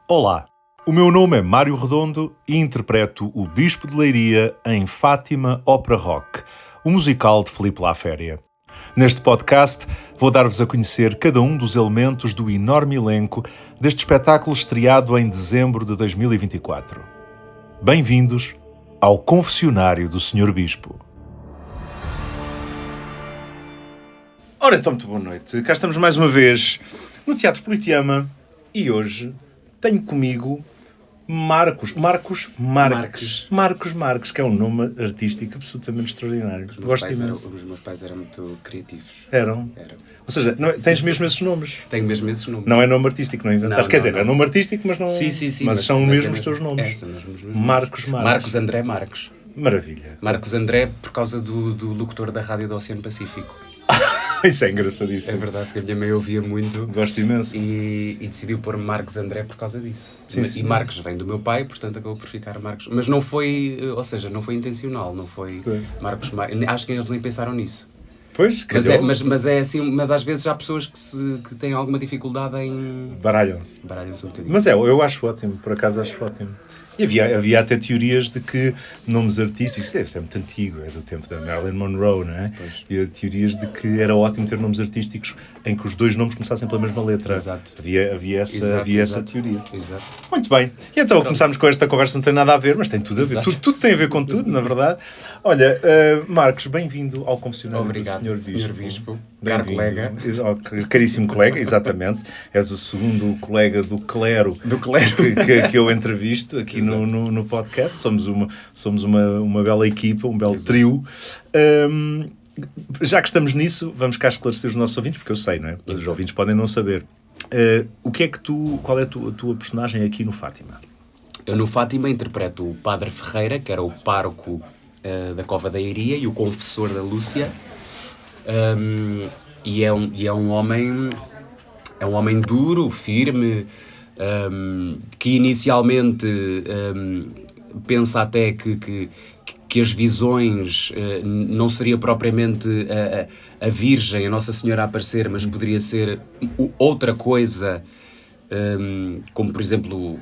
Olá, o meu nome é Mário Redondo e interpreto o Bispo de Leiria em Fátima Opera Rock, o musical de Filipe Laféria. Neste podcast vou dar-vos a conhecer cada um dos elementos do enorme elenco deste espetáculo estreado em dezembro de 2024. Bem-vindos ao Confessionário do Sr. Bispo. Ora então, muito boa noite. Cá estamos mais uma vez no Teatro Politeama e hoje tenho comigo Marcos Marques, que é um nome artístico absolutamente extraordinário. Gosto imenso. Os meus pais eram muito criativos. Eram? Ou seja, tens mesmo esses nomes? Tenho mesmo esses nomes. Não é nome artístico, não inventaste? Quer dizer, é nome artístico, mas não... Sim. Mas são mesmo os teus nomes. São mesmo os meus Marcos. Marcos André Marques. Maravilha. Marcos André por causa do locutor da rádio do Oceano Pacífico. Isso é engraçadíssimo. É verdade, porque a minha mãe ouvia muito. Gosto imenso. E decidiu pôr Marcos André por causa disso. Sim. E Marcos vem do meu pai, portanto acabou por ficar Marcos. Mas não foi, ou seja, não foi intencional, não foi Marcos. Acho que eles nem pensaram nisso. Pois, mas é assim, mas às vezes há pessoas que têm alguma dificuldade em... Baralham-se um bocadinho. Mas eu acho ótimo, por acaso acho ótimo. E havia até teorias de que nomes artísticos, isso é muito antigo, é do tempo da Marilyn Monroe, não é? Pois. E havia teorias de que era ótimo ter nomes artísticos em que os dois nomes começassem pela mesma letra. Exato. Havia essa teoria. Exato. Muito bem. E então começámos com esta conversa, não tem nada a ver, mas tem tudo a ver. Tudo tem a ver com tudo, na verdade. Olha, Marcos, bem-vindo ao Confessionário do Sr. Bispo. Caro colega. Caríssimo colega, exatamente. És o segundo colega do clero que eu entrevisto aqui no podcast. Somos uma bela equipa, um belo trio. Já que estamos nisso, vamos cá esclarecer os nossos ouvintes, porque eu sei, não é? Os ouvintes podem não saber. Qual é a tua personagem aqui no Fátima? Eu no Fátima interpreto o Padre Ferreira, que era o pároco da Cova da Iria e o confessor da Lúcia. E é um homem duro, firme, que inicialmente pensa até que as visões não seria propriamente a Virgem, a Nossa Senhora a aparecer, mas poderia ser outra coisa, como por exemplo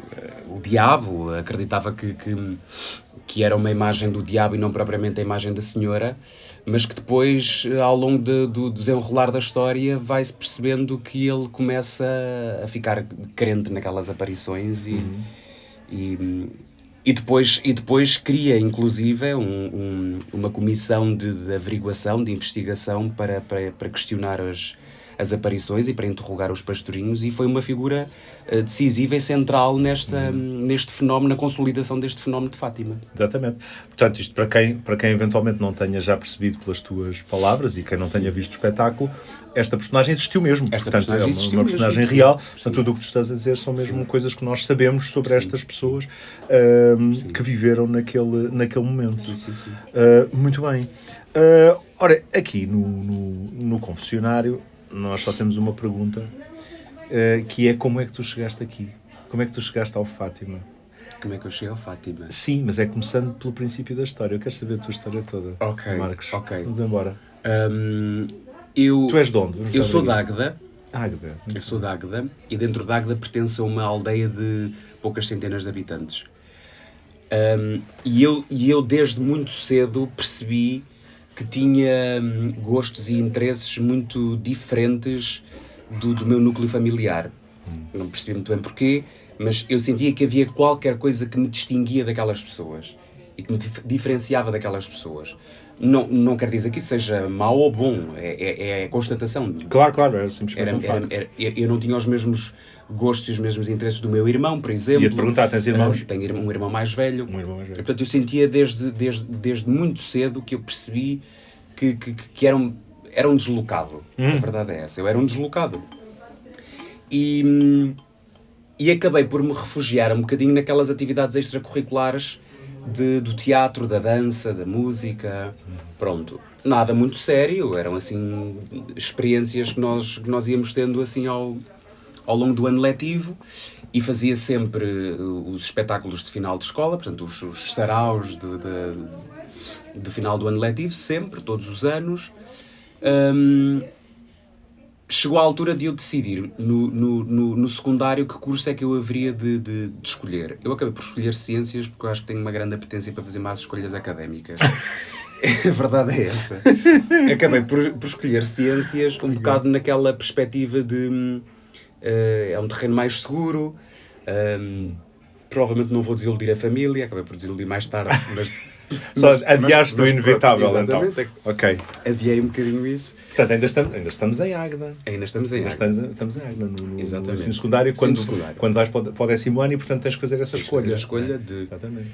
o diabo. Acreditava que era uma imagem do diabo e não propriamente a imagem da Senhora, mas que depois, ao longo do desenrolar da história, vai-se percebendo que ele começa a ficar crente naquelas aparições e depois cria, inclusive, uma comissão de averiguação, de investigação para questionar as aparições e para interrogar os pastorinhos, e foi uma figura decisiva e central neste fenómeno, na consolidação deste fenómeno de Fátima. Exatamente. Portanto, isto para quem eventualmente não tenha já percebido pelas tuas palavras e quem não tenha visto o espetáculo, esta personagem existiu mesmo. Portanto, é uma personagem real. Portanto, tudo o que tu estás a dizer são mesmo coisas que nós sabemos sobre estas pessoas que viveram naquele momento. Sim. Muito bem. Ora, aqui no confessionário, nós só temos uma pergunta, que é: como é que tu chegaste aqui? Como é que tu chegaste ao Fátima? Como é que eu cheguei ao Fátima? Sim, mas é começando pelo princípio da história. Eu quero saber a tua história toda, Marcos. Vamos embora. Tu és de onde? Eu sou de Águeda. Águeda. Eu sou de Águeda e dentro de Águeda pertenço a uma aldeia de poucas centenas de habitantes. E eu desde muito cedo percebi que tinha gostos e interesses muito diferentes do meu núcleo familiar. Não percebi muito bem porquê, mas eu sentia que havia qualquer coisa que me distinguia daquelas pessoas e que me diferenciava daquelas pessoas. Não quer dizer que isso seja mau ou bom, é a constatação. Claro, era simplesmente um facto. Eu não tinha os mesmos gostos e os mesmos interesses do meu irmão, por exemplo. Ia-te perguntar, tens irmãos? Tenho um irmão mais velho. E, portanto, eu sentia desde muito cedo que eu percebi que era um deslocado. A verdade é essa, eu era um deslocado. E acabei por me refugiar um bocadinho naquelas atividades extracurriculares do teatro, da dança, da música. Pronto. Nada muito sério, eram assim experiências que nós íamos tendo assim ao longo do ano letivo, e fazia sempre os espetáculos de final de escola, portanto os saraus do final do ano letivo, sempre, todos os anos. chegou à altura de eu decidir no secundário que curso é que eu haveria de escolher. Eu acabei por escolher ciências porque eu acho que tenho uma grande apetência para fazer mais escolhas académicas. A verdade é essa. Acabei por escolher ciências um bocado naquela perspectiva de é um terreno mais seguro, provavelmente não vou desiludir a família, acabei por desiludir mais tarde, mas... Só adiaste o inevitável, exatamente, então. Ok. Adiei um bocadinho isso. Portanto, ainda estamos em Águeda. Ainda estamos em Águeda. Estamos em Águeda, no Exatamente. ensino secundário, Secundário. quando vais para o 10º ano e, portanto, tens que fazer essa escolha. Fazer a escolha de... Exatamente.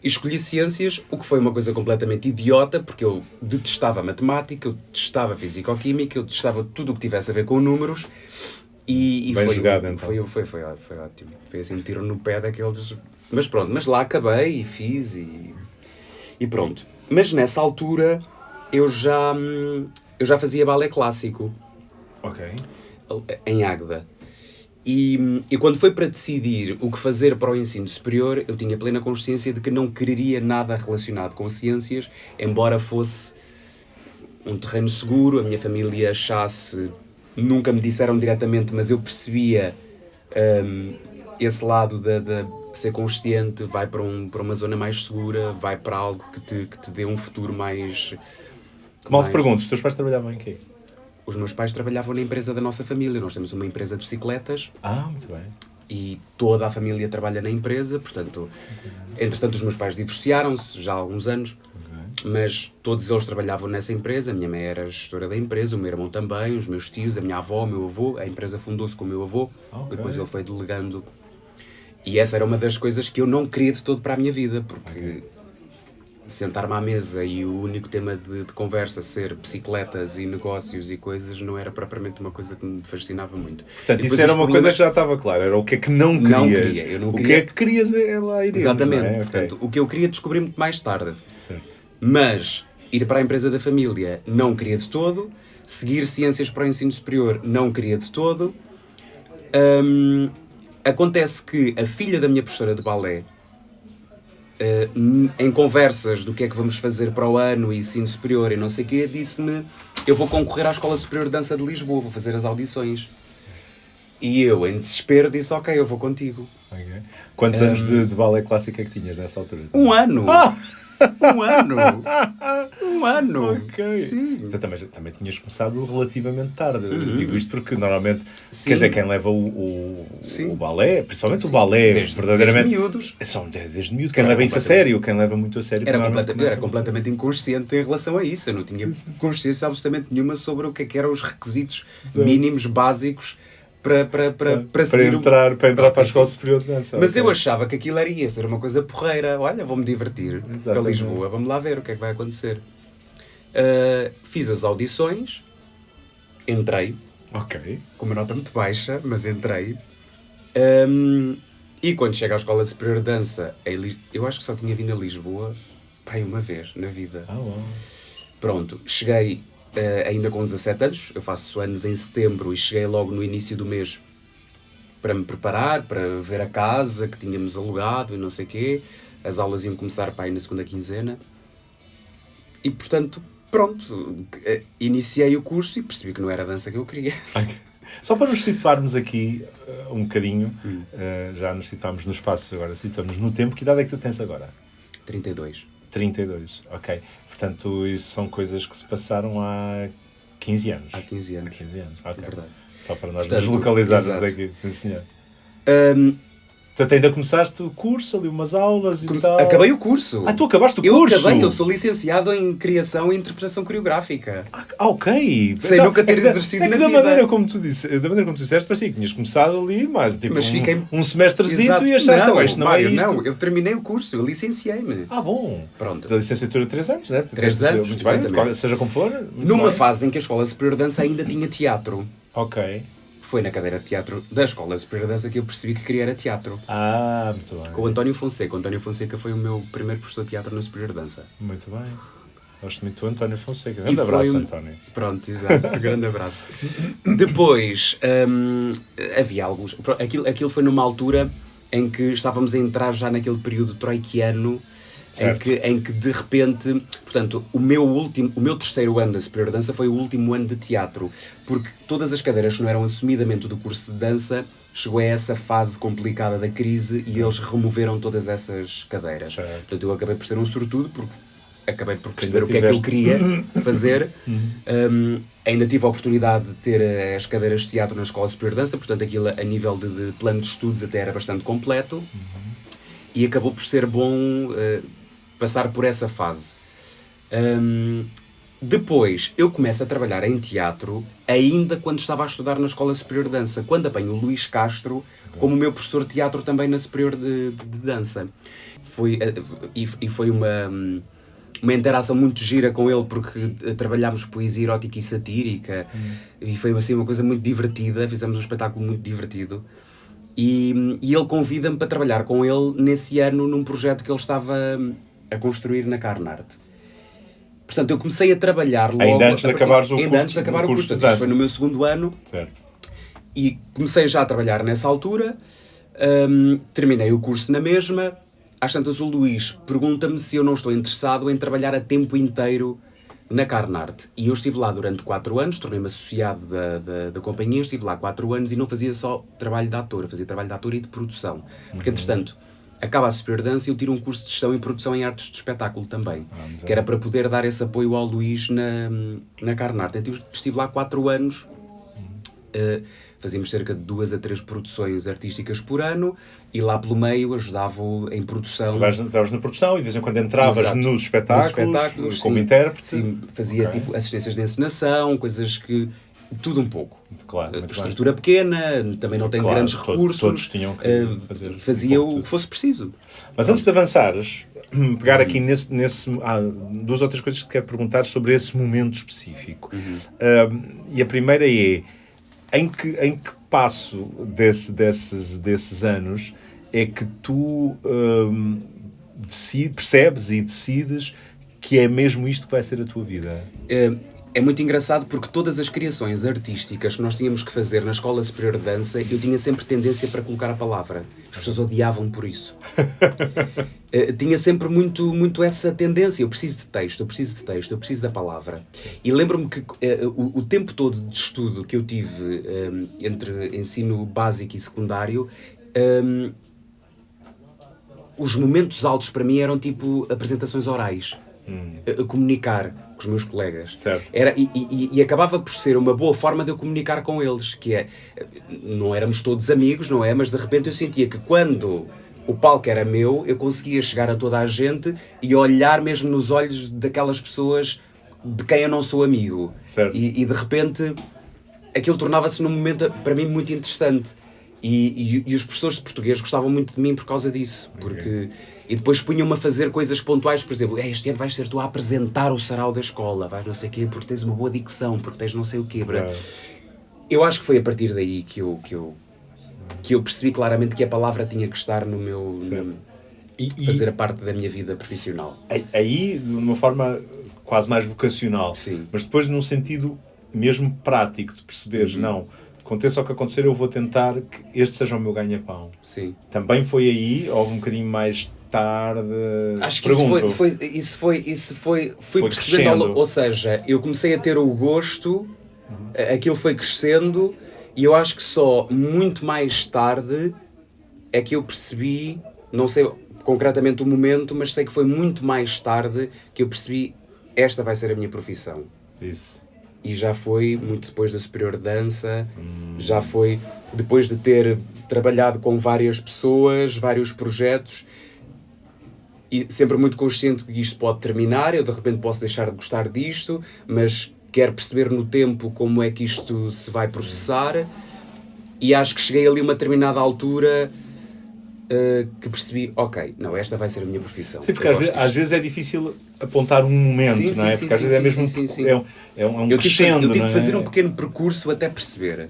E escolhi ciências, o que foi uma coisa completamente idiota, porque eu detestava matemática, eu detestava fisicoquímica, eu detestava tudo o que tivesse a ver com números. E bem foi, jogado, então. Foi ótimo. Foi assim um tiro no pé daqueles... Mas pronto, mas lá acabei e fiz e pronto. Mas nessa altura eu já fazia balé clássico. Ok. Em Águeda. E quando foi para decidir o que fazer para o ensino superior, eu tinha plena consciência de que não quereria nada relacionado com ciências, embora fosse um terreno seguro, a minha família achasse... Nunca me disseram diretamente, mas eu percebia esse lado de ser consciente, vai para uma zona mais segura, vai para algo que te dê um futuro mais... Mal te pergunto, os teus pais trabalhavam em quê? Os meus pais trabalhavam na empresa da nossa família. Nós temos uma empresa de bicicletas. Muito bem. E toda a família trabalha na empresa, portanto... Entretanto, os meus pais divorciaram-se já há alguns anos, mas todos eles trabalhavam nessa empresa. A minha mãe era gestora da empresa, o meu irmão também, os meus tios, a minha avó, o meu avô. A empresa fundou-se com o meu avô, depois ele foi delegando. E essa era uma das coisas que eu não queria de todo para a minha vida, porque sentar-me à mesa e o único tema de conversa ser bicicletas e negócios e coisas não era propriamente uma coisa que me fascinava muito. Portanto, isso era uma coisa que já estava claro, era o que é que não querias. Não queria, eu não queria. O que é que querias é lá ir. Exatamente, não é? portanto, o que eu queria descobri muito mais tarde. Certo. Mas ir para a empresa da família não queria de todo, seguir ciências para o ensino superior não queria de todo. Acontece que a filha da minha professora de balé, em conversas do que é que vamos fazer para o ano e ensino superior e não sei o quê, disse-me: eu vou concorrer à Escola Superior de Dança de Lisboa, vou fazer as audições. E eu, em desespero, disse: ok, eu vou contigo. Okay. Quantos anos de balé clássico é que tinhas nessa altura? 1 ano! 1 ano! 1 ano! Ok. Sim. Então, também tinhas começado relativamente tarde. Eu digo isto porque normalmente, quer dizer, quem leva o balé, principalmente o balé, verdadeiramente. Desde miúdos. São desde miúdo. Quem leva isso a sério, quem leva muito a sério. Era completamente inconsciente em relação a isso. Eu não tinha consciência absolutamente nenhuma sobre o que eram os requisitos mínimos, básicos para seguir entrar para a Escola Superior de Dança. Mas eu achava que aquilo ia ser uma coisa porreira. Olha, vou-me divertir para Lisboa, vamos lá ver o que é que vai acontecer. Fiz as audições, entrei, com uma nota muito baixa, mas entrei. E quando chego à Escola Superior de Dança, eu acho que só tinha vindo a Lisboa uma vez na vida. Pronto, cheguei ainda com 17 anos, eu faço anos em setembro e cheguei logo no início do mês para me preparar, para ver a casa que tínhamos alugado e não sei o quê. As aulas iam começar para aí na segunda quinzena. E, portanto, pronto, iniciei o curso e percebi que não era a dança que eu queria. Só para nos situarmos aqui um bocadinho, já nos situámos no espaço, agora situamos no tempo. Que idade é que tu tens agora? 32. 32, ok. Portanto, isso são coisas que se passaram há 15 anos. Há 15 anos. 15 anos, ok. É verdade. Só para nós nos localizarmos aqui, sim senhor. Portanto, ainda começaste o curso, ali umas aulas e tal. Acabei o curso. Tu acabaste o curso? Eu acabei, eu sou licenciado em Criação e Interpretação Coreográfica. Ok. Sem nunca ter exercido na vida. Da maneira como tu disseste, parecia que tinhas começado ali, mas fiquei um semestrezito e achaste, não, eu terminei o curso, eu licenciei-me. Bom. Pronto. Da licenciatura de 3 anos, não é? 3 anos, muito bem, seja como for. Numa fase em que a Escola Superior de Dança ainda tinha teatro. Ok. Foi na cadeira de teatro da Escola Superior de Dança que eu percebi que queria era teatro. Muito bem. Com o António Fonseca. O António Fonseca foi o meu primeiro professor de teatro na Superior de Dança. Muito bem. Gosto muito do António Fonseca. Grande abraço, António. Pronto, exato. Grande abraço. Depois, havia alguns... Aquilo foi numa altura em que estávamos a entrar já naquele período troiquiano em que de repente, portanto, o meu terceiro ano da Superior Dança foi o último ano de teatro, porque todas as cadeiras que não eram assumidamente do curso de dança, chegou a essa fase complicada da crise e eles removeram todas essas cadeiras. Certo. Portanto, eu acabei por ser um sortudo, porque acabei por perceber o que é que eu queria fazer. Ainda tive a oportunidade de ter as cadeiras de teatro na Escola Superior de Dança, portanto aquilo a nível de plano de estudos até era bastante completo. E acabou por ser bom passar por essa fase. Depois eu começo a trabalhar em teatro ainda quando estava a estudar na Escola Superior de Dança, quando apanho o Luís Castro como meu professor de teatro também na Superior de Dança. Foi uma interação muito gira com ele, porque trabalhámos poesia erótica e satírica e foi assim uma coisa muito divertida, fizemos um espetáculo muito divertido e ele convida-me para trabalhar com ele nesse ano num projeto que ele estava a construir na Carnart. Portanto, eu comecei a trabalhar logo... Ainda antes de acabar o curso. Isto foi no meu segundo ano. Certo. E comecei já a trabalhar nessa altura, terminei o curso na mesma. Às tantas, o Luís pergunta-me se eu não estou interessado em trabalhar a tempo inteiro na Carnart. E eu estive lá durante 4 anos, tornei-me associado da companhia, estive lá 4 anos e não fazia só trabalho de ator, fazia trabalho de ator e de produção. Porque, entretanto, acaba a Superior Dança e eu tiro um curso de gestão e produção em artes de espetáculo também, que era para poder dar esse apoio ao Luís na Carnart. Então, estive lá 4 anos, fazíamos cerca de 2 a 3 produções artísticas por ano e lá pelo meio ajudava-o em produção. Estavas na produção e de vez em quando entravas nos espetáculos como sim, intérprete. Sim, fazia tipo assistências de encenação, coisas que... Tudo um pouco. Claro, estrutura pequena, também não tem grandes recursos. Todos tinham que fazia o que fosse preciso. Mas antes de avançares, pegar aqui duas outras coisas que quero perguntar sobre esse momento específico. E a primeira é, em que passo desses anos é que tu percebes e decides que é mesmo isto que vai ser a tua vida? É muito engraçado porque todas as criações artísticas que nós tínhamos que fazer na Escola Superior de Dança, eu tinha sempre tendência para colocar a palavra. As pessoas odiavam por isso. Tinha sempre muito essa tendência. Eu preciso de texto, eu preciso da palavra. E lembro-me que o tempo todo de estudo que eu tive entre ensino básico e secundário, os momentos altos para mim eram tipo apresentações orais. A comunicar com os meus colegas. Certo. E acabava por ser uma boa forma de eu comunicar com eles, que é, não éramos todos amigos, não é? Mas de repente eu sentia que quando o palco era meu, eu conseguia chegar a toda a gente e olhar mesmo nos olhos daquelas pessoas de quem eu não sou amigo. Certo. E de repente aquilo tornava-se num momento para mim muito interessante. E os professores de português gostavam muito de mim por causa disso, porque... E depois punham-me a fazer coisas pontuais, por exemplo, este ano vais ser tu a apresentar o sarau da escola, vais não sei o quê, porque tens uma boa dicção, porque tens não sei o quê. Eu acho que foi a partir daí que eu percebi claramente que a palavra tinha que estar no meu... fazer a parte da minha vida profissional. Aí, de uma forma quase mais vocacional. Sim. Mas depois num sentido mesmo prático, de perceberes, não, aconteça o que acontecer, eu vou tentar que este seja o meu ganha-pão. Sim. Também foi aí, ou um bocadinho mais tarde? Acho que isso foi percebendo, ou seja, eu comecei a ter o gosto, aquilo foi crescendo, e eu acho que só muito mais tarde é que eu percebi, não sei concretamente o momento, mas sei que foi muito mais tarde que eu percebi, esta vai ser a minha profissão. Isso. E já foi muito depois da Superior Dança, já foi depois de ter trabalhado com várias pessoas, vários projetos, e sempre muito consciente que isto pode terminar, eu de repente posso deixar de gostar disto, mas quero perceber no tempo como é que isto se vai processar, e acho que cheguei ali a uma determinada altura que percebi, ok, não, esta vai ser a minha profissão. Sim, porque às vezes é difícil apontar um momento, não é? Porque às vezes é mesmo um crescendo, eu tive que fazer um pequeno percurso até perceber.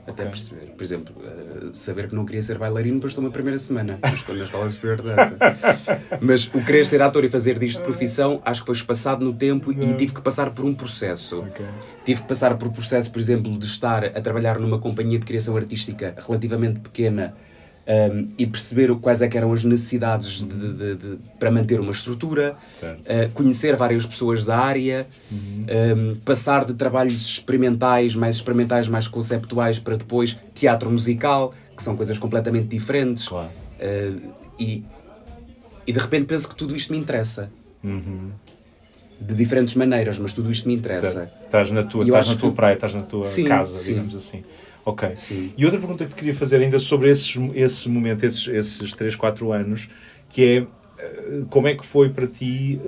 Até perceber. Por exemplo, saber que não queria ser bailarino, depois estou na primeira semana, na Escola Superior de Dança. Mas o querer ser ator e fazer disto profissão, acho que foi espaçado no tempo e tive que passar por um processo. Tive que passar por um processo, por exemplo, de estar a trabalhar numa companhia de criação artística relativamente pequena, e perceber quais é que eram as necessidades para manter uma estrutura, conhecer várias pessoas da área, passar de trabalhos experimentais, mais conceptuais, para depois teatro musical, que são coisas completamente diferentes. Claro. E de repente penso que tudo isto me interessa. De diferentes maneiras, mas tudo isto me interessa. Estás na tua praia, estás na tua casa, digamos assim. Ok. Sim. E outra pergunta que te queria fazer ainda sobre esse momento, esses 3, 4 anos, que é como é que foi para ti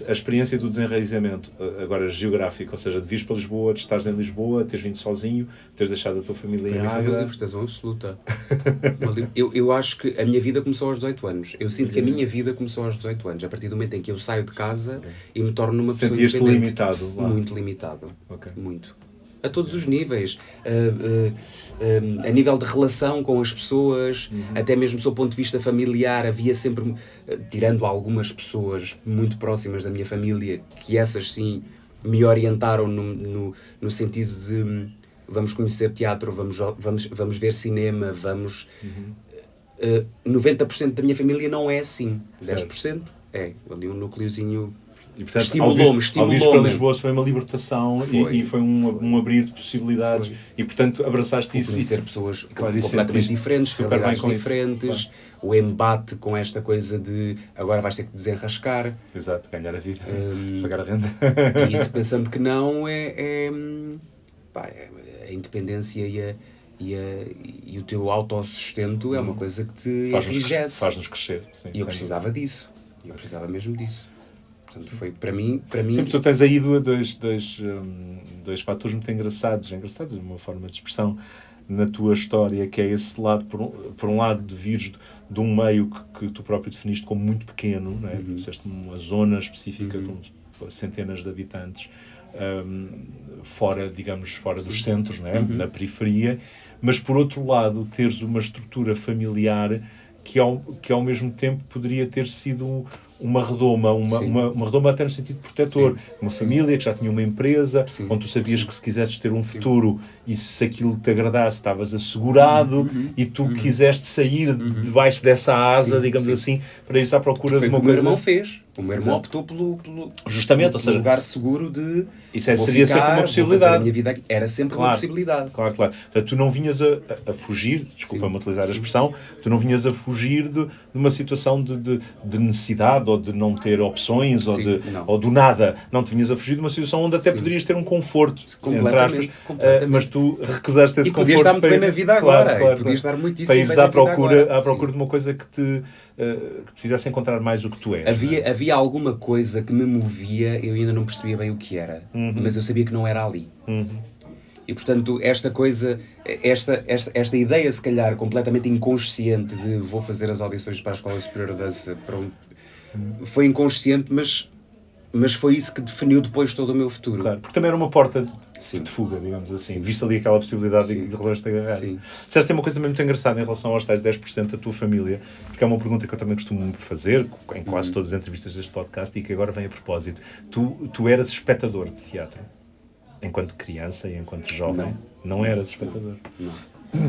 a experiência do desenraizamento, agora geográfico, ou seja, de vires para Lisboa, de estares em Lisboa, teres vindo sozinho, teres deixado a tua família em Águeda. Foi uma libertação absoluta. Eu acho que a minha vida começou aos 18 anos. Eu sinto que a minha vida começou aos 18 anos, a partir do momento em que eu saio de casa e me torno uma pessoa independente. Sentias-te limitado? Lá. Muito limitado. Muito. A todos os níveis, a nível de relação com as pessoas, até mesmo do ponto de vista familiar, havia sempre, tirando algumas pessoas muito próximas da minha família, que essas sim me orientaram no sentido de vamos conhecer teatro, vamos ver cinema, 90% da minha família não é assim, 10% é ali um núcleozinho. E, portanto, estimulou-me. Ao vir para Lisboa foi uma libertação e foi um abrir de possibilidades. Foi. E, portanto, abraçaste isso. Conhecer pessoas completamente diferentes, realidades diferentes, claro. O embate com esta coisa de agora vais ter que desenrascar. Exato, ganhar a vida, pagar a renda. E isso, pensando que não, a independência e o teu autossustento é uma coisa que te enrijece. Faz-nos crescer. Sim, e eu precisava disso. Eu precisava mesmo disso. Portanto, foi para mim... Sempre tu tens aí dois fatores muito engraçados, uma forma de expressão na tua história, que é esse lado, por um lado, de vires de um meio que tu próprio definiste como muito pequeno, não é? Disseste uma zona específica com centenas de habitantes, fora dos centros, não é? Na periferia, mas por outro lado, teres uma estrutura familiar que ao mesmo tempo poderia ter sido uma redoma, uma redoma até no sentido protetor. Sim. Uma família que já tinha uma empresa, onde tu sabias que se quisesses ter um futuro e se aquilo te agradasse, estavas assegurado e tu quiseste sair debaixo dessa asa, digamos assim, para ir à procura de uma coisa. Foi o que o meu irmão fez. O meu irmão optou pelo justamente, ou seja, lugar seguro de isso seria sempre uma possibilidade. A minha vida aqui. Era sempre uma possibilidade. Claro. Portanto, tu não vinhas a fugir, desculpa-me utilizar a expressão, tu não vinhas a fugir de uma situação de necessidade ou de não ter opções ou do nada. Não, te vinhas a fugir de uma situação onde até poderias ter um conforto, completamente. Mas tu recusaste esse conforto. E podias estar muito bem na vida agora. Podias estar muitíssimo para ires à procura de uma coisa que te fizesse encontrar mais o que tu és. Havia alguma coisa que me movia, eu ainda não percebia bem o que era, mas eu sabia que não era ali. E, portanto, esta ideia, se calhar, completamente inconsciente de vou fazer as audições para a Escola Superior de Dança, foi inconsciente, mas foi isso que definiu depois todo o meu futuro. Claro, porque também era uma porta de fuga, digamos assim. Viste ali aquela possibilidade de que resolveste agarrar. Disseste tem uma coisa muito engraçada em relação aos tais 10% da tua família, porque é uma pergunta que eu também costumo fazer em quase todas as entrevistas deste podcast e que agora vem a propósito. Tu eras espectador de teatro? Enquanto criança e enquanto jovem? Não eras espectador? Não.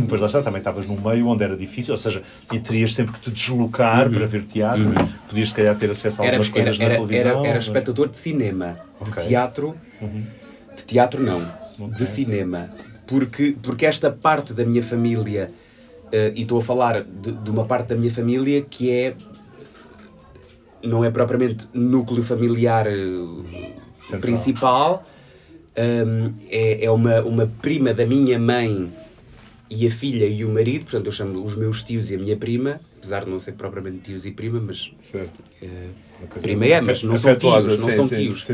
Pois lá está, também estavas num meio onde era difícil, ou seja, terias sempre que te deslocar para ver teatro, podias se calhar ter acesso a algumas coisas na televisão. Era espectador de cinema, de teatro, de teatro não, de cinema, porque esta parte da minha família, e estou a falar de uma parte da minha família que não é propriamente núcleo familiar principal, é uma prima da minha mãe e a filha e o marido, portanto eu chamo os meus tios e a minha prima, apesar de não ser propriamente tios e prima, mas prima mas não são tios, não são tios.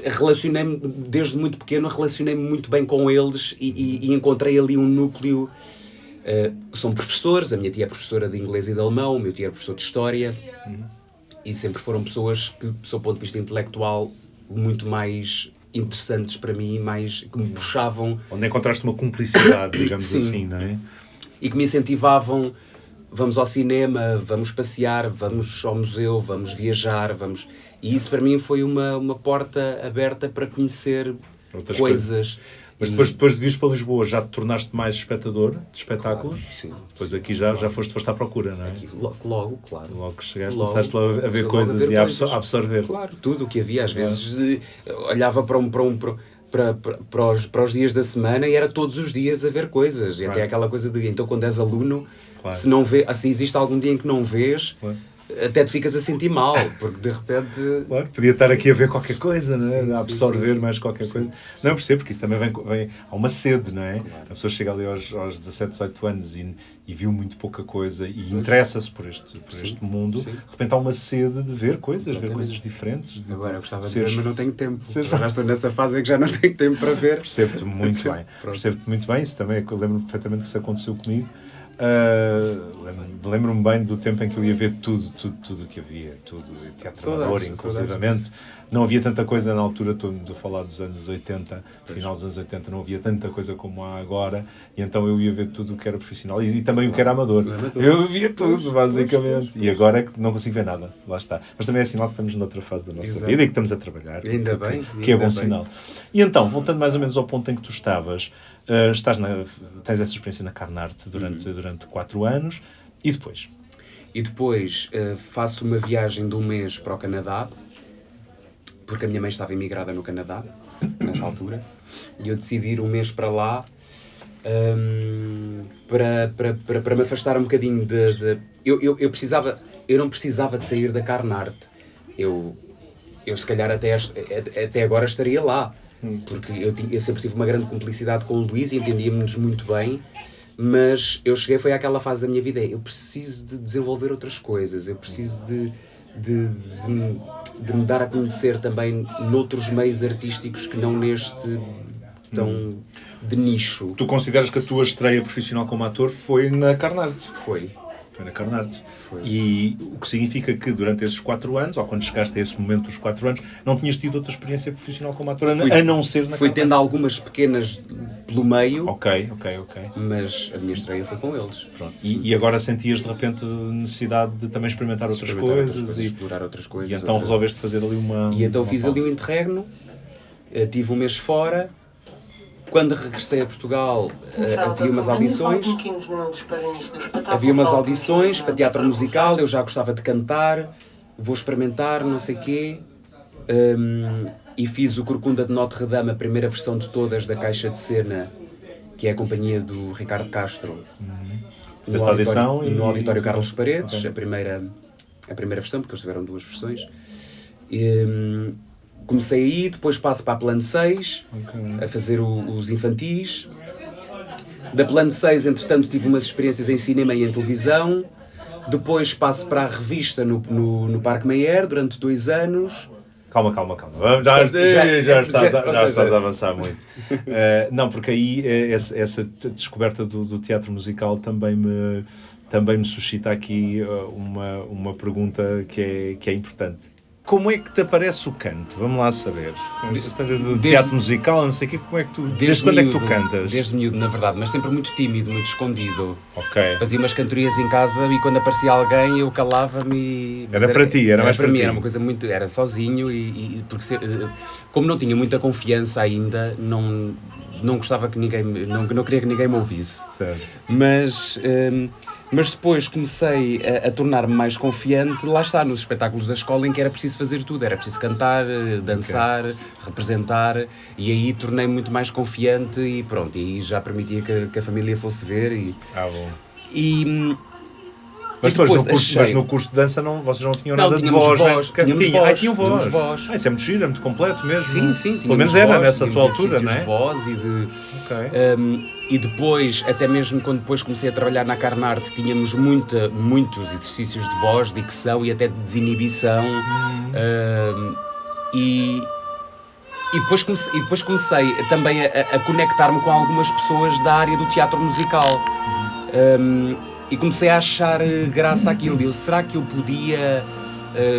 Relacionei-me, desde muito pequeno, relacionei-me muito bem com eles e encontrei ali um núcleo. São professores, a minha tia é professora de inglês e de alemão, o meu tio é professor de história, e sempre foram pessoas que, do seu ponto de vista intelectual, muito mais interessantes para mim, que me puxavam. Onde encontraste uma cumplicidade, digamos assim, não é? E que me incentivavam, vamos ao cinema, vamos passear, vamos ao museu, vamos viajar, E isso para mim foi uma porta aberta para conhecer outras coisas. Mas depois de vires para Lisboa, já te tornaste mais espectador de espetáculos? Claro, sim. Pois aqui já foste à procura, não é? Aqui, logo, claro. Logo que chegaste, começaste logo a ver coisas e a absorver. Claro, tudo o que havia. Às vezes olhava para os dias da semana e era todos os dias a ver coisas. E até aquela coisa de, então quando és aluno, se não vê, se existe algum dia em que não vês... Até te ficas a sentir mal, porque de repente... Claro, podia estar aqui a ver qualquer coisa, não é? A absorver mais qualquer coisa. Não, eu percebo, porque isso também vem... Há uma sede, não é? Claro. A pessoa chega ali aos 17, 18 anos e viu muito pouca coisa e interessa-se por este mundo. Sim. De repente há uma sede de ver coisas, ver coisas diferentes. Agora, eu gostava de ver, mas não tenho tempo. Já estou nessa fase em que já não tenho tempo para ver. Percebo-te muito bem. Percebo-te muito bem. Isso também, eu lembro perfeitamente que isso aconteceu comigo. Lembro-me bem do tempo em que eu ia ver tudo o que havia, tudo, teatro amador, inclusivamente. Não havia tanta coisa na altura, estou-me a falar dos anos 80, final dos anos 80, não havia tanta coisa como há agora, e então eu ia ver tudo o que era profissional e também o que era amador. Eu via tudo, basicamente. E agora é que não consigo ver nada, lá está. Mas também é sinal que estamos noutra fase da nossa vida e que estamos a trabalhar. Ainda bem. Que é bom sinal. E então, voltando mais ou menos ao ponto em que tu estavas, tens essa experiência na Carnarte durante 4 anos, e depois? E depois faço uma viagem de 1 mês para o Canadá, porque a minha mãe estava imigrada no Canadá, nessa altura, e eu decidi ir 1 mês para lá, para me afastar um bocadinho eu não precisava de sair da Carnarte. Eu se calhar até agora estaria lá, porque eu sempre tive uma grande cumplicidade com o Luís e entendíamos muito bem, mas eu cheguei, foi àquela fase da minha vida, eu preciso de desenvolver outras coisas, eu preciso de me dar a conhecer também noutros meios artísticos que não neste tão de nicho. Tu consideras que a tua estreia profissional como ator foi na Carnarte? Foi na Carnarte. Foi. E o que significa que durante esses 4 anos, ou quando chegaste a esse momento dos 4 anos, não tinhas tido outra experiência profissional como ator, a não ser na Carnarte? Fui tendo algumas pequenas pelo meio. Ok. Mas a minha estreia foi com eles. Pronto. E agora sentias de repente necessidade de também experimentar outras coisas e explorar outras coisas. E então resolveste fazer ali uma... E então fiz ali um interregno, tive 1 mês fora. Quando regressei a Portugal, havia umas audições. Havia umas audições para teatro musical, eu já gostava de cantar, vou experimentar, não sei quê. E fiz o Corcunda de Notre Dame, a primeira versão de todas da Caixa de Cena, que é a companhia do Ricardo Castro. No Auditório Carlos Paredes, okay. a primeira versão, porque eles tiveram 2 versões. Comecei aí, depois passo para a Plano 6, a fazer os infantis. Da Plano 6, entretanto, tive umas experiências em cinema e em televisão. Depois passo para a revista no Parque Mayer, durante 2 anos. Calma. Já estás a avançar muito. Não, porque aí essa descoberta do teatro musical também me suscita aqui uma pergunta que é importante. Como é que te aparece o canto? Vamos lá saber. Essa história do teatro musical, não sei o quê, como é que tu... Desde quando é que tu cantas? Desde miúdo, na verdade, mas sempre muito tímido, muito escondido. Ok. Fazia umas cantorias em casa e quando aparecia alguém eu calava-me... Era para ti, era mais para ti. Era uma coisa muito... Era sozinho porque como não tinha muita confiança ainda, não gostava que ninguém... Não queria que ninguém me ouvisse. Certo. Mas depois comecei a tornar-me mais confiante, lá está, nos espetáculos da escola em que era preciso fazer tudo, era preciso cantar, dançar, representar, e aí tornei-me muito mais confiante e pronto, e já permitia que a família fosse ver. Bom. Mas no curso de dança vocês não tinham nada de voz. Tinham voz. Isso é muito giro, é muito completo mesmo. Sim. Pelo menos era nessa tua altura, não é? De voz e de... E depois, até mesmo quando depois comecei a trabalhar na Carnarte, tínhamos muitos exercícios de voz, dicção e até de desinibição. E depois comecei também a conectar-me com algumas pessoas da área do teatro musical. E comecei a achar graça àquilo. Será que eu podia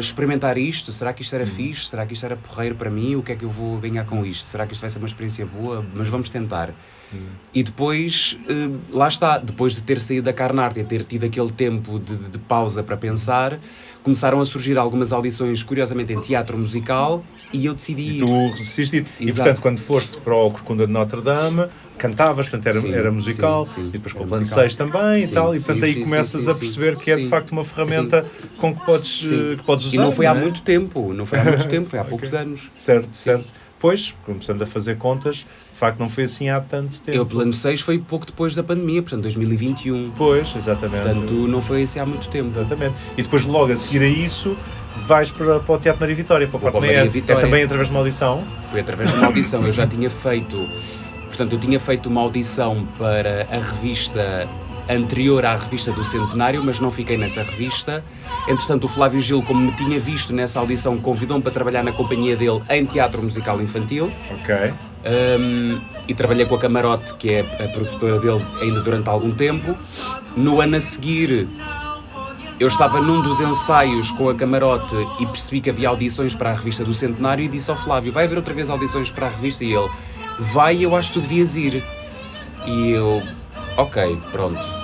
experimentar isto? Será que isto era fixe? Será que isto era porreiro para mim? O que é que eu vou ganhar com isto? Será que isto vai ser uma experiência boa? Mas vamos tentar. E depois, lá está, depois de ter saído da Carnarte e ter tido aquele tempo de pausa para pensar, começaram a surgir algumas audições, curiosamente, em teatro musical, e eu decidi ir. Tu resististe. E, portanto, quando foste para o Corcunda de Notre Dame, cantavas, portanto, era musical, e depois com o Plano 6 também, e tal, e portanto aí começas a perceber que é de facto uma ferramenta com que podes usar. E não foi há muito tempo, foi há poucos anos. Certo. Pois, começando a fazer contas, de facto não foi assim há tanto tempo. O Plano 6 foi pouco depois da pandemia, portanto 2021. Pois, exatamente. Portanto não foi assim há muito tempo. Exatamente. E depois logo a seguir a isso, vais para o Teatro Maria Vitória, para o Quarto Maria Vitória. É também através de uma audição? Foi através de uma audição, eu já tinha feito... Portanto, eu tinha feito uma audição para a revista anterior à revista do Centenário, mas não fiquei nessa revista. Entretanto, o Flávio Gil, como me tinha visto nessa audição, convidou-me para trabalhar na companhia dele em teatro musical infantil. Ok. E trabalhei com a Camarote, que é a produtora dele, ainda durante algum tempo. No ano a seguir, eu estava num dos ensaios com a Camarote e percebi que havia audições para a revista do Centenário e disse ao Flávio, vai haver outra vez audições para a revista? E ele, vai, eu acho que tu devias ir. E eu, ok, pronto.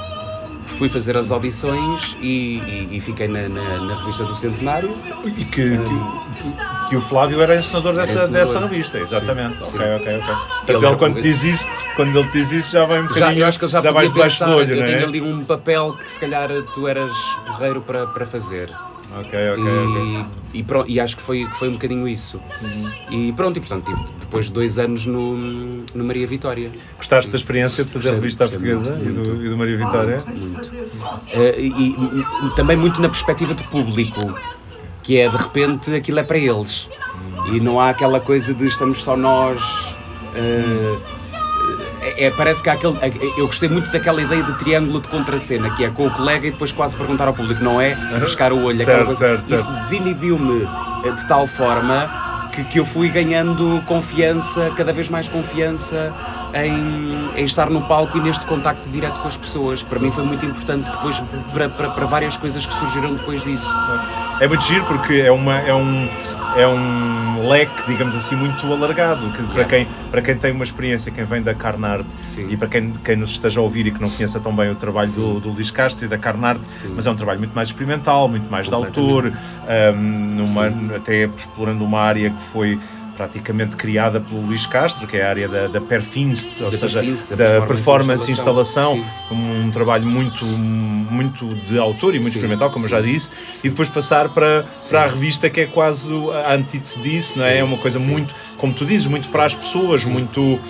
Fui fazer as audições e fiquei na revista do Centenário. E que o Flávio era encenador dessa revista, exatamente. Sim. Ok. Portanto, ele quando ele diz isso já vai um bocadinho, eu acho que ele já vais debaixo do olho, eu não é? tenho ali um papel que se calhar tu eras porreiro para fazer. Ok. E acho que foi um bocadinho isso. E pronto, e portanto tive depois de 2 anos no Maria Vitória. Gostaste da experiência de fazer a revista à portuguesa e do Maria Vitória? Muito. E também muito na perspectiva de público, que é de repente aquilo é para eles. E não há aquela coisa de estamos só nós. Parece que há aquele. Eu gostei muito daquela ideia de triângulo de contracena, que é com o colega e depois quase perguntar ao público, não é? Pescar o olho, aquela coisa. Certo. Isso desinibiu-me de tal forma que eu fui ganhando confiança, cada vez mais confiança em estar no palco e neste contacto direto com as pessoas, que para mim foi muito importante depois para várias coisas que surgiram depois disso. É muito giro porque é um leque, digamos assim, muito alargado, que para quem tem uma experiência, quem vem da Carnarte, e para quem nos esteja a ouvir e que não conheça tão bem o trabalho do Luís Castro e da Carnarte, mas é um trabalho muito mais experimental, muito mais de autor, até explorando uma área que foi praticamente criada pelo Luís Castro, que é a área da Perfinst, ou seja, da performance e instalação, um trabalho muito de autor e muito experimental, como eu já disse, e depois passar para a revista, que é quase a antítese disso, não é? É uma coisa muito, como tu dizes, muito para as pessoas, muito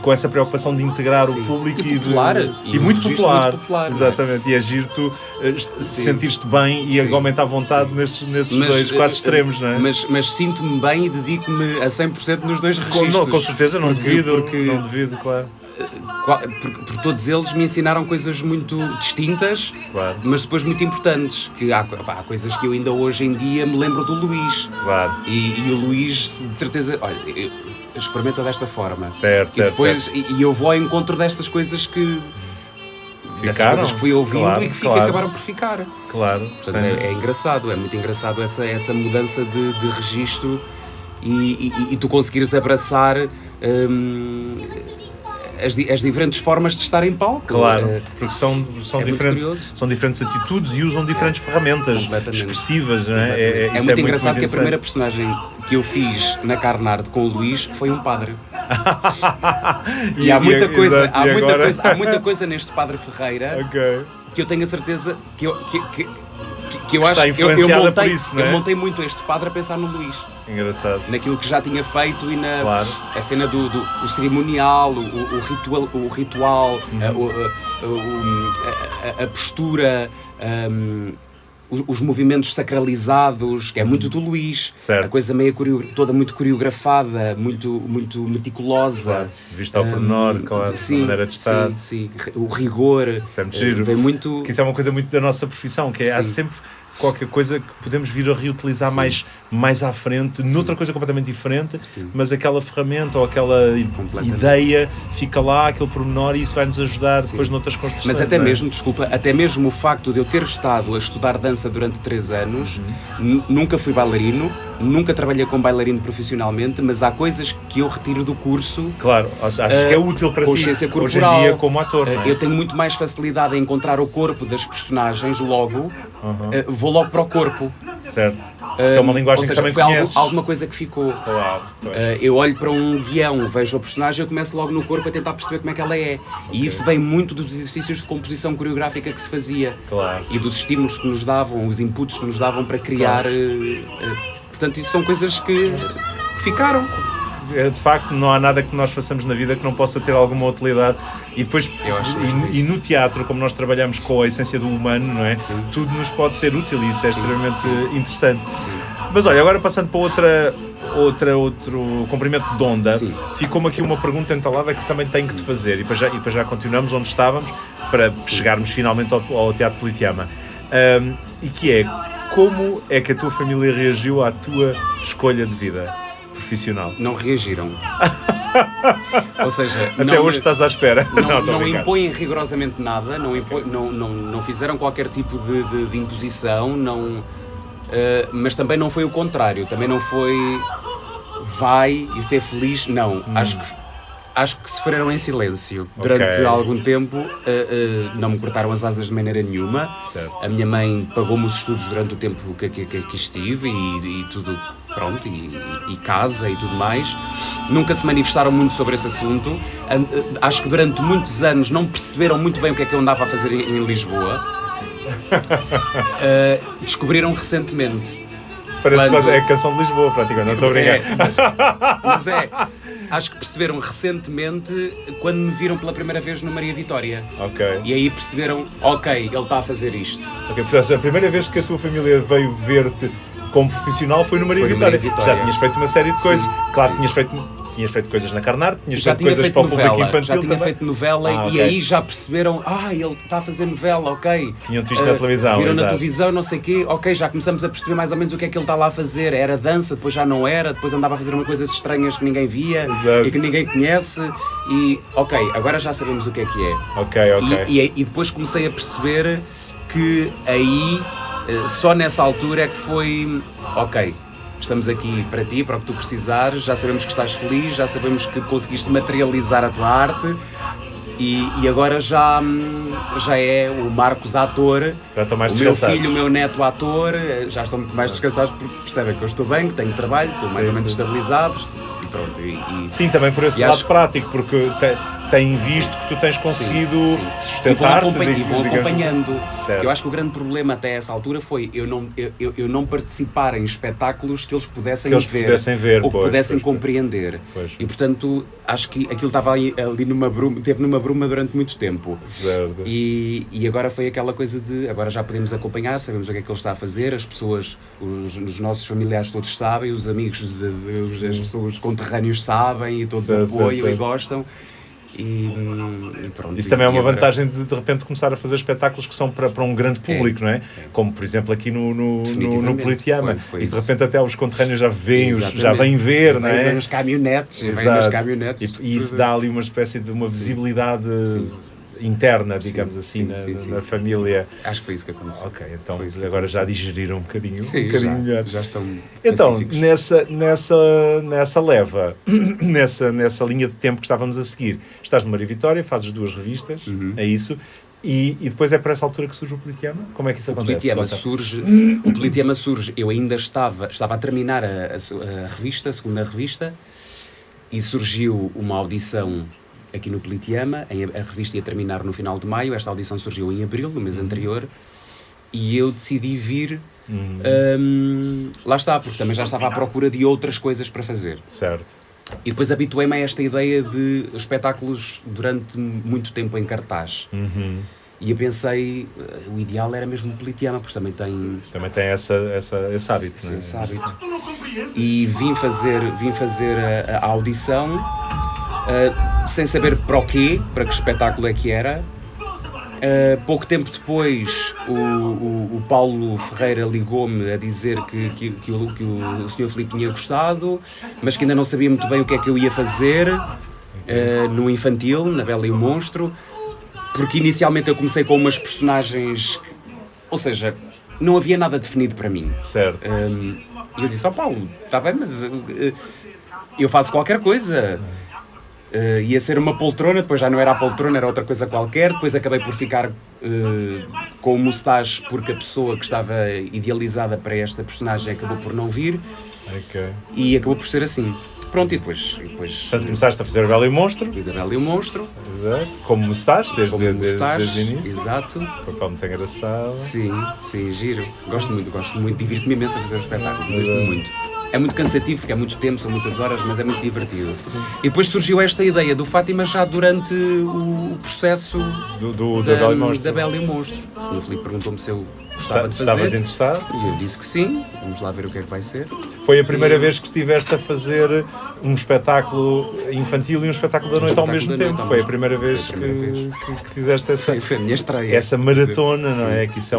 com essa preocupação de integrar o público e muito popular. Exatamente, e é giro tu sentir-te bem e aumentar a vontade nesses dois quase extremos, não é? Mas sinto-me bem e dedico-me a 100% nos dois registros. Com certeza, não devido, claro. Porque todos eles me ensinaram coisas muito distintas, mas depois muito importantes. Que há coisas que eu ainda hoje em dia me lembro do Luís. Claro. E o Luís, de certeza, olha, experimenta desta forma. Certo. E depois eu vou ao encontro destas coisas que... Dessas coisas que fui ouvindo e que acabaram por ficar. Claro. Portanto, é engraçado, é muito engraçado essa mudança de registro e tu conseguires abraçar as diferentes formas de estar em palco. Claro, porque são diferentes atitudes e usam diferentes ferramentas expressivas, não é? É muito engraçado que a primeira personagem que eu fiz na Carnarte com o Luís foi um padre. E há muita coisa neste Padre Ferreira que eu tenho a certeza que eu acho que eu montei muito este padre a pensar no Luís. Engraçado. Naquilo que já tinha feito e a cena do cerimonial, o ritual, a postura, os movimentos sacralizados, que é muito do Luís. Certo. A coisa toda muito coreografada, muito meticulosa. Claro. Vista ao pormenor, claro, a maneira de estar. Sim. O rigor. Isso é muito giro. Vem muito... Que isso é uma coisa muito da nossa profissão, que há sempre qualquer coisa que podemos vir a reutilizar mais à frente, noutra coisa completamente diferente, mas aquela ferramenta ou aquela ideia fica lá, aquele pormenor, e isso vai nos ajudar depois noutras construções. Mas até mesmo, desculpa, até mesmo o facto de eu ter estado a estudar dança durante 3 anos, nunca fui bailarino, nunca trabalhei com bailarino profissionalmente, mas há coisas que eu retiro do curso. Claro, achas que é útil para consciência ti corporal, hoje em dia como ator, não é? Eu tenho muito mais facilidade em encontrar o corpo das personagens logo, vou logo para o corpo. Certo. É uma linguagem, ou seja, que também foi conheces. alguma coisa que ficou. Claro. Eu olho para um guião, vejo a personagem, eu começo logo no corpo a tentar perceber como é que ela é. E isso vem muito dos exercícios de composição coreográfica que se fazia. Claro. E dos estímulos que nos davam, os inputs que nos davam para criar. Portanto, isso são coisas que ficaram. De facto, não há nada que nós façamos na vida que não possa ter alguma utilidade. E depois, e no teatro, como nós trabalhamos com a essência do humano, não é? Sim. Tudo nos pode ser útil e isso é extremamente interessante. Sim. Mas olha, agora passando para outro comprimento de onda, ficou-me aqui uma pergunta entalada que também tenho que te fazer, e depois já continuamos onde estávamos para chegarmos finalmente ao Teatro Politeama. E que é, como é que a tua família reagiu à tua escolha de vida profissional? Não reagiram. Ou seja, até hoje estás à espera. Não impõem rigorosamente nada, não fizeram qualquer tipo de imposição, mas também não foi o contrário, também não foi vai e ser feliz, não. Acho que sofreram em silêncio durante algum tempo, não me cortaram as asas de maneira nenhuma. Certo. A minha mãe pagou-me os estudos durante o tempo que estive e tudo, pronto, e casa e tudo mais. Nunca se manifestaram muito sobre esse assunto. Acho que durante muitos anos não perceberam muito bem o que é que eu andava a fazer em Lisboa. Descobriram recentemente. Isso parece quase a canção de Lisboa, praticamente, não estou a brincar. Mas acho que perceberam recentemente quando me viram pela primeira vez no Maria Vitória. Ok. E aí perceberam, ele está a fazer isto. Ok, portanto, a primeira vez que a tua família veio ver-te como profissional foi no Maria Vitória. Já tinhas feito uma série de coisas. Claro, tinhas feito coisas na Carnarte, tinhas feito coisas para o público infantil. Já tinha feito novela e aí já perceberam, ele está a fazer novela, ok. Tinham-te visto na televisão. Viram na televisão, não sei o quê, ok, já começamos a perceber mais ou menos o que é que ele está lá a fazer. Era dança, depois já não era, depois andava a fazer umas coisas estranhas que ninguém via e que ninguém conhece. E, ok, agora já sabemos o que é que é. Ok. E depois comecei a perceber que aí, só nessa altura é que foi, ok, estamos aqui para ti, para o que tu precisares, já sabemos que estás feliz, já sabemos que conseguiste materializar a tua arte e agora já é o Marcos ator, o meu filho, o meu neto ator, já estão muito mais descansados porque percebem que eu estou bem, que tenho trabalho, estou mais ou menos estabilizados e pronto. Sim, também por esse lado prático, porque têm visto que tu tens conseguido sustentar-te. E vão acompanhando. Que eu acho que o grande problema até essa altura foi eu não participar em espetáculos que eles pudessem ver ou que pudessem compreender. E portanto, acho que aquilo estava ali numa bruma, teve numa bruma durante muito tempo. Certo. E agora foi aquela coisa de, agora já podemos acompanhar, sabemos o que é que ele está a fazer, as pessoas, os nossos familiares todos sabem, os amigos, as pessoas, os conterrâneos sabem e todos apoiam e gostam. E pronto. Isso também é uma vantagem de repente começar a fazer espetáculos que são para um grande público, não é? Como por exemplo aqui no Politeama. Foi e de repente até os conterrâneos já vêm ver, não é? Vêm nas caminhonetes. E isso dá ali uma espécie de uma visibilidade interna, digamos assim, na família. Sim. Acho que foi isso que aconteceu. Ok, então agora já digeriram um bocadinho melhor. Já estão então, nessa leva, nessa linha de tempo que estávamos a seguir, estás no Maria Vitória, fazes 2 revistas, é isso, e depois é para essa altura que surge o Politeama? Como é que isso acontece? O Politeama surge, eu ainda estava a terminar a segunda revista, e surgiu uma audição aqui no Politeama, a revista ia terminar no final de maio, esta audição surgiu em abril, no mês anterior, e eu decidi vir, lá está, porque também já estava à procura de outras coisas para fazer. Certo. E depois habituei-me a esta ideia de espetáculos durante muito tempo em cartaz. E eu pensei, o ideal era mesmo o Politeama, porque também tem esse hábito, sim, não é? Esse hábito. E vim fazer a audição, sem saber para o quê, para que espetáculo é que era, Pouco tempo depois, o Paulo Ferreira ligou-me a dizer que o Sr. Filipe tinha gostado, mas que ainda não sabia muito bem o que é que eu ia fazer no infantil, na Bela e o Monstro, porque inicialmente eu comecei com umas personagens, ou seja, não havia nada definido para mim. Certo. E eu disse ao Paulo, está bem, mas eu faço qualquer coisa. Ia ser uma poltrona, depois já não era a poltrona, era outra coisa qualquer. Depois acabei por ficar com o mustache porque a pessoa que estava idealizada para esta personagem acabou por não vir. Okay. E acabou por ser assim. Pronto, e depois Portanto, começaste a fazer a Bela e o Monstro. Isabel e o Monstro. Exato. Como mustache, desde o início. Exato. Papel muito engraçado. Sim, giro. Gosto muito, divirto-me imenso a fazer o espetáculo, divirto-me muito. É muito cansativo, porque é muito tempo, são muitas horas, mas é muito divertido. E depois surgiu esta ideia do Fátima já durante o processo da Bela e o Monstro. O Sr. Filipe perguntou-me se eu gostava de fazer. Estavas interessado? E eu disse que sim, vamos lá ver o que é que vai ser. Foi a primeira vez que estiveste a fazer um espetáculo infantil e um espetáculo da noite ao mesmo tempo. Foi a primeira vez que fizeste foi a minha estreia. Essa maratona, não é? Que isso é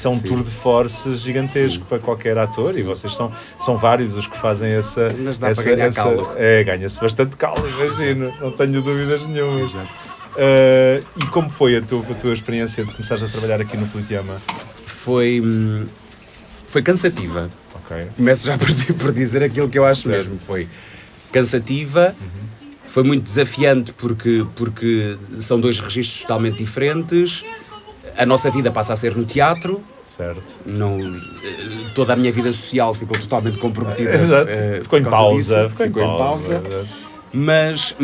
um tour de force gigantesco para qualquer ator. Sim. E vocês são vários os que fazem essa... Mas dá para ganhar calo. Ganha-se bastante calo, imagino. Exato. Não tenho dúvidas nenhuma. Exato. E como foi a tua experiência de começares a trabalhar aqui no Politeama? Foi cansativa. Okay. Começo já por dizer aquilo que eu acho mesmo. Foi cansativa, foi muito desafiante porque são dois registros totalmente diferentes. A nossa vida passa a ser no teatro. Certo. Toda a minha vida social ficou totalmente comprometida. Ficou em pausa. Ficou em pausa. Mas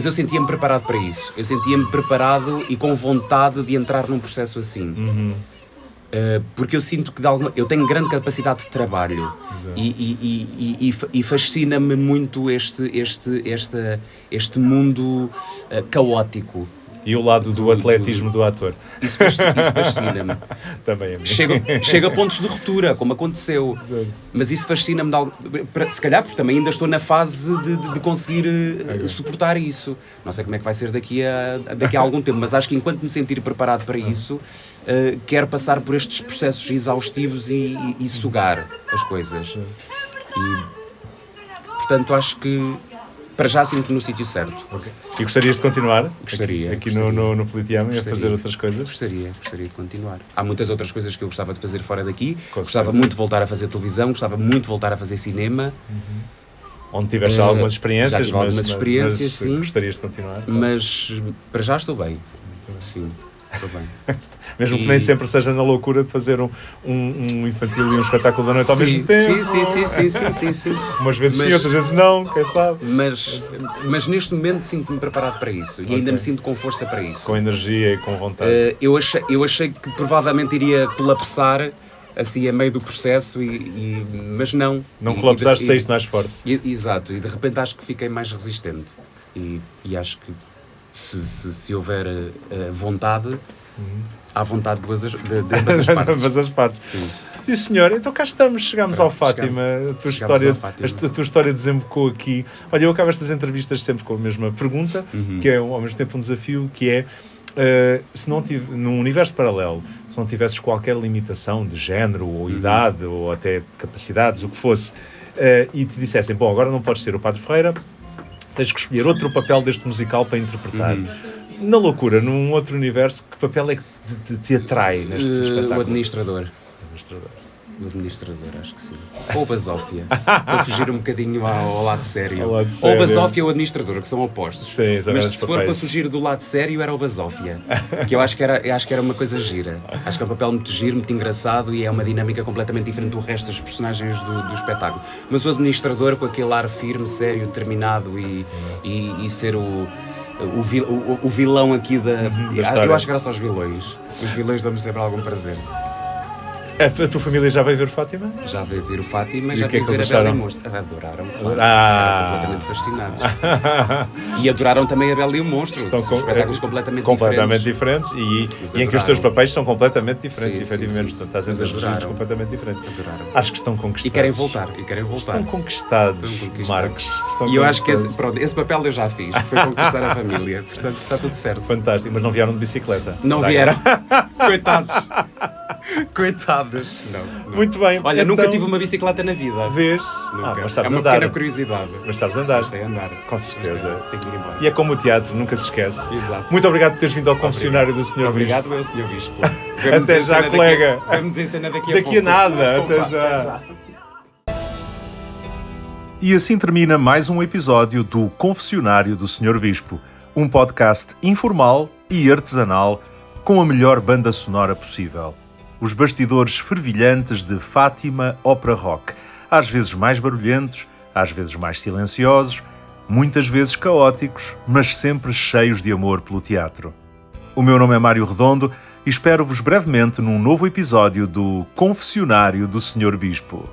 eu sentia-me preparado para isso. Eu sentia-me preparado e com vontade de entrar num processo assim. Porque eu sinto que eu tenho grande capacidade de trabalho e fascina-me muito este mundo caótico. E o lado do atletismo do ator. Isso fascina-me. Também é mim. Chega a pontos de ruptura, como aconteceu. Mas isso fascina-me, se calhar, porque também ainda estou na fase de conseguir suportar isso. Não sei como é que vai ser daqui a algum tempo, mas acho que enquanto me sentir preparado para isso, quero passar por estes processos exaustivos e sugar as coisas. E, portanto, acho que para já sinto no sítio certo. Okay. E gostarias de continuar? Gostaria. Aqui no Politeama e a fazer outras coisas? Gostaria de continuar. Há muitas outras coisas que eu gostava de fazer fora daqui. Gostava muito de voltar a fazer televisão, gostava muito de voltar a fazer cinema. Onde tiveste algumas experiências, já tive algumas experiências, sim. Gostarias de continuar? Então. Mas para já estou bem. Sim, estou bem. Mesmo que nem sempre seja na loucura de fazer um infantil e um espetáculo da noite ao mesmo tempo. Sim. Umas vezes sim, outras vezes não, quem sabe. Mas neste momento sinto-me preparado para isso. E ainda me sinto com força para isso. Com energia e com vontade. Eu achei que provavelmente iria colapsar assim a meio do processo, mas não. Não colapsaste, saíste mais forte. Exato, e de repente acho que fiquei mais resistente. E acho que se houver vontade... À vontade de ambas as partes. Sim, senhor. Então cá estamos, chegamos ao Fátima. A tua história desembocou aqui. Olha, eu acabo estas entrevistas sempre com a mesma pergunta, que é ao mesmo tempo um desafio, que é se não num universo paralelo, se não tivesses qualquer limitação de género ou idade ou até capacidades, o que fosse, e te dissessem, bom, agora não podes ser o Padre Ferreira, tens que escolher outro papel deste musical para interpretar. Na loucura, num outro universo, que papel é que te atrai neste espetáculo? O administrador. O administrador, acho que sim. Ou a basófia. Para fugir um bocadinho ao lado sério. Ou a basófia ou o administrador, que são opostos. Sim, mas se for para fugir do lado sério, era o basófia. Que eu acho que era uma coisa gira. Acho que é um papel muito giro, muito engraçado e é uma dinâmica completamente diferente do resto dos personagens do espetáculo. Mas o administrador, com aquele ar firme, sério, determinado e ser o vilão aqui da... Eu acho que era só os vilões. Os vilões dão-me sempre algum prazer. A tua família já veio ver Fátima? Já veio ver o Fátima, E já o que é veio que ver eles a Bela e acharam? o Monstro. Adoraram, claro. Ficaram completamente fascinados. E adoraram também a Bela e o Monstro. São espetáculos completamente diferentes e em que os teus papéis são completamente diferentes, efetivamente. Portanto, estás em dois regimes completamente diferentes. Adoraram. Acho que estão conquistados. E querem voltar. Estão conquistados, Marcos. E eu acho que esse papel eu já fiz. Foi conquistar a família. Portanto, está tudo certo. Fantástico. Mas não vieram de bicicleta? Não vieram. Coitados. Coitados. Não. Muito bem. Olha, nunca tive uma bicicleta na vida. Vês? Nunca. Mas sabes uma andar. pequena curiosidade. Mas sabes andar. Sei andar. Com certeza. Tenho que ir embora. E é como o teatro, nunca se esquece. Exato. Muito obrigado por teres vindo ao confessionário do Sr. Obrigado, Bispo. meu Sr. Bispo. Até já, colega. Vamos em cena daqui a pouco. Daqui a nada. Até já. E assim termina mais um episódio do Confessionário do Sr. Bispo, um podcast informal e artesanal com a melhor banda sonora possível. Os bastidores fervilhantes de Fátima Ópera Rock, às vezes mais barulhentos, às vezes mais silenciosos, muitas vezes caóticos, mas sempre cheios de amor pelo teatro. O meu nome é Mário Redondo e espero-vos brevemente num novo episódio do Confessionário do Sr. Bispo.